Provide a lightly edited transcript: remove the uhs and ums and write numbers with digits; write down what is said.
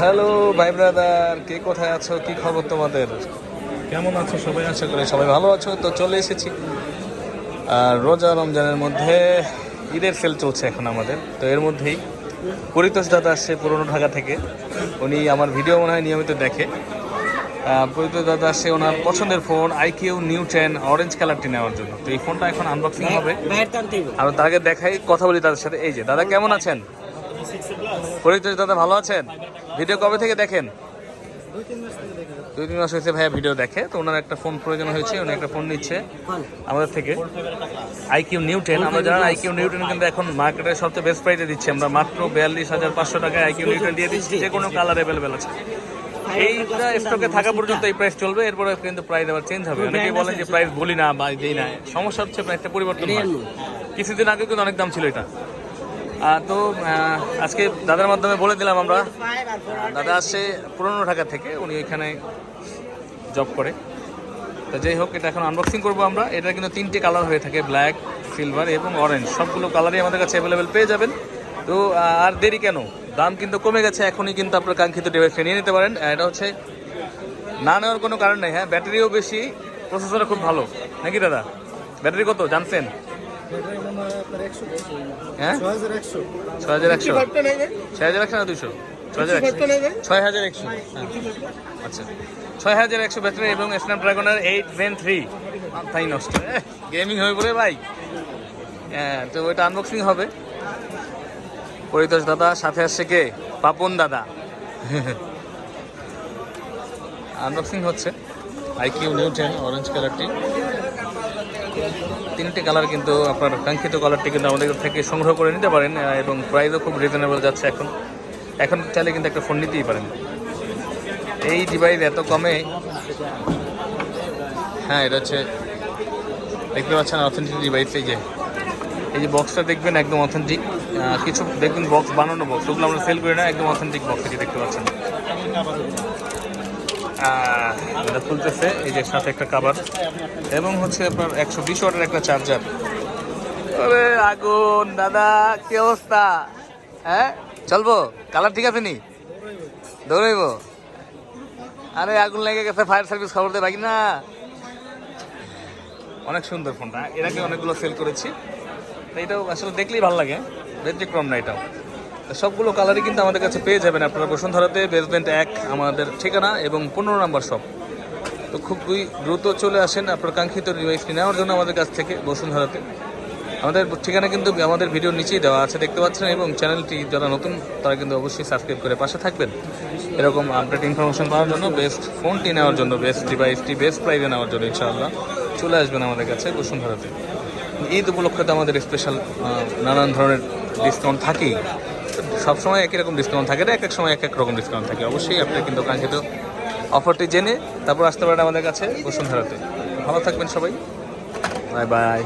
Hello ভাই brother, কে কোথায় আছো, কি খবর তোমাদের, কেমন আছো সবাই? আশা করি সবাই ভালো আছো। তো চলে এসেছি আর রোজা রমজানের মধ্যে ঈদের সেল চলছে এখন আমাদের। তো এর মধ্যেই পরিতোষ দাদা আসছে পুরনো ঢাকা থেকে। উনি আমার ভিডিও মনে হয় নিয়মিত দেখে। পরিতোষ দাদা আসছে ওনার পছন্দের ফোন আইকিউ নিউ 10 অরেঞ্জ কালারটি নেওয়ার জন্য। তো এই ফোনটা এখন আনবক্সিং হবে আর তার আগে দেখাই, কথা বলি তাদের সাথে। এই যে দাদা, কেমন আছেন? পরিতোষ দাদা ভালো আছেন? ভিডিও কবে থেকে দেখেন? 2-3 মাস হয়েছে ভাইয়া ভিডিও দেখে। তো ওনার একটা ফোন প্রয়োজন হয়েছে, উনি একটা ফোন নিচ্ছে আমাদের থেকে আইকিউ নিউ 10। আমরা জানেন আইকিউ নিউ 10 কিন্তু এখন মার্কেটে সবচেয়ে বেস্ট প্রাইসে দিচ্ছি আমরা, মাত্র 42,500 টাকায় আইকিউ নিউ 10 দিয়ে দিচ্ছি। যে কোনো কালার অ্যাভেলেবেল আছে। এইটা স্টকে থাকা পর্যন্ত এই প্রাইস চলবে, এরপরে কিন্তু প্রাইস আবার চেঞ্জ হবে। অনেকেই বলেন যে প্রাইস বলি না বা দিই না, সমস্যা হচ্ছে প্রাইসটা পরিবর্তন হয়। কিছুদিন আগে কিন্তু অনেক দাম ছিল এটা। তো আজকে দাদার মাধ্যমে বলে দিলাম আমরা। দাদা আসছে পুরনো ঢাকা থেকে, উনি ওইখানে জব করে। তো যাই হোক, এটা এখন আনবক্সিং করবো আমরা। এটা কিন্তু 3টে কালার হয়ে থাকে, ব্ল্যাক, সিলভার এবং অরেঞ্জ। সবগুলো কালারই আমাদের কাছে অ্যাভেলেবেল পেয়ে যাবেন। তো আর দেরি কেন, দাম কিন্তু কমে গেছে। এখনই কিন্তু আপনার কাঙ্ক্ষিত ডিভাইসটা নিয়ে নিতে পারেন। এটা হচ্ছে না নেওয়ার কোনো কারণ নেই। হ্যাঁ, ব্যাটারিও বেশি, প্রসেসরও খুব ভালো, নাকি দাদা? ব্যাটারি কত জানছেন? হ্যাঁ, 6100 6100 না 200? 6100। আচ্ছা, 6100 ব্যাটারি এবং স্ন্যাপড্রাগনের 8 Gen 3। মাথাই নষ্ট, গেমিং হয়ে পড়ে ভাই। হ্যাঁ, তো ওইটা আনবক্সিং হবে। পরিতোষ দাদা সাথে আসছে কে? পাপন দাদা। আনবক্সিং হচ্ছে আইকিউ নিউ 10 অরেঞ্জ কালারটি। 3টে কালার কিন্তু আপনার কাঙ্ক্ষিত কালারটি কিন্তু আমাদের থেকে সংগ্রহ করে নিতে পারেন এবং প্রাইসও খুব রিজনেবল যাচ্ছে এখন চাইলে কিন্তু একটা ফোন নিতেই পারেন। এই ডিভাইস এত কমে। হ্যাঁ, এটা হচ্ছে দেখতে পাচ্ছেন অথেন্টিক ডিভাইস। এই যে বক্সটা দেখবেন একদম অথেন্টিক। কিছু দেখবেন বক্স বানানো বক্স, ওগুলো আমরা সেল করি না, একদম অথেন্টিক বক্স থেকে দেখতে পাচ্ছেন। এটা খুলতেছে, এই যে সাথে একটা কাভার এবং হচ্ছে আপনার 120 ওয়াটের একটা চার্জার। ওরে আগুন দাদা, কি অবস্থা? হ্যাঁ, চলবো? কালার ঠিক আছে নি? দৌড়াইব? আরে আগুন লেগে গেছে, ফায়ার সার্ভিস খবর দেয় বাকি না। অনেক সুন্দর ফোনটা, এর আগে অনেকগুলো সেল করেছি। এইটাও আসলে দেখলেই ভালো লাগে, ব্যতিক্রম না এটাও। সবগুলো কালারই কিন্তু আমাদের কাছে পেয়ে যাবেন আপনারা বসুন্ধরাতে, বেসমেন্ট 1 আমাদের ঠিকানা এবং 15 নম্বর শপ। তো খুবই দ্রুত চলে আসেন আপনার কাঙ্ক্ষিত ডিভাইসটি নেওয়ার জন্য আমাদের কাছ থেকে বসুন্ধরাতে। আমাদের ঠিকানা কিন্তু আমাদের ভিডিওর নিচেই দেওয়া আছে, দেখতে পাচ্ছেন। এবং চ্যানেলটি যারা নতুন তারা কিন্তু অবশ্যই সাবস্ক্রাইব করে পাশে থাকবেন এরকম আপডেট ইনফরমেশন পাওয়ার জন্য, বেস্ট ফোনটি নেওয়ার জন্য, বেস্ট ডিভাইসটি বেস্ট প্রাইসে নেওয়ার জন্য। ইনশাআল্লাহ চলে আসবেন আমাদের কাছে বসুন্ধরাতে। ঈদ উপলক্ষে তো আমাদের স্পেশাল নানান ধরনের ডিসকাউন্ট থাকেই। সবসময় একই রকম ডিসকাউন্ট থাকে না, এক এক সময় এক এক রকম ডিসকাউন্ট থাকে। অবশ্যই আপনার কিন্তু কাঙ্ক্ষিত অফারটি জেনে তারপর আসতে পারেন আমাদের কাছে বসুন্ধরাতে। ভালো থাকবেন সবাই, বাই বাই।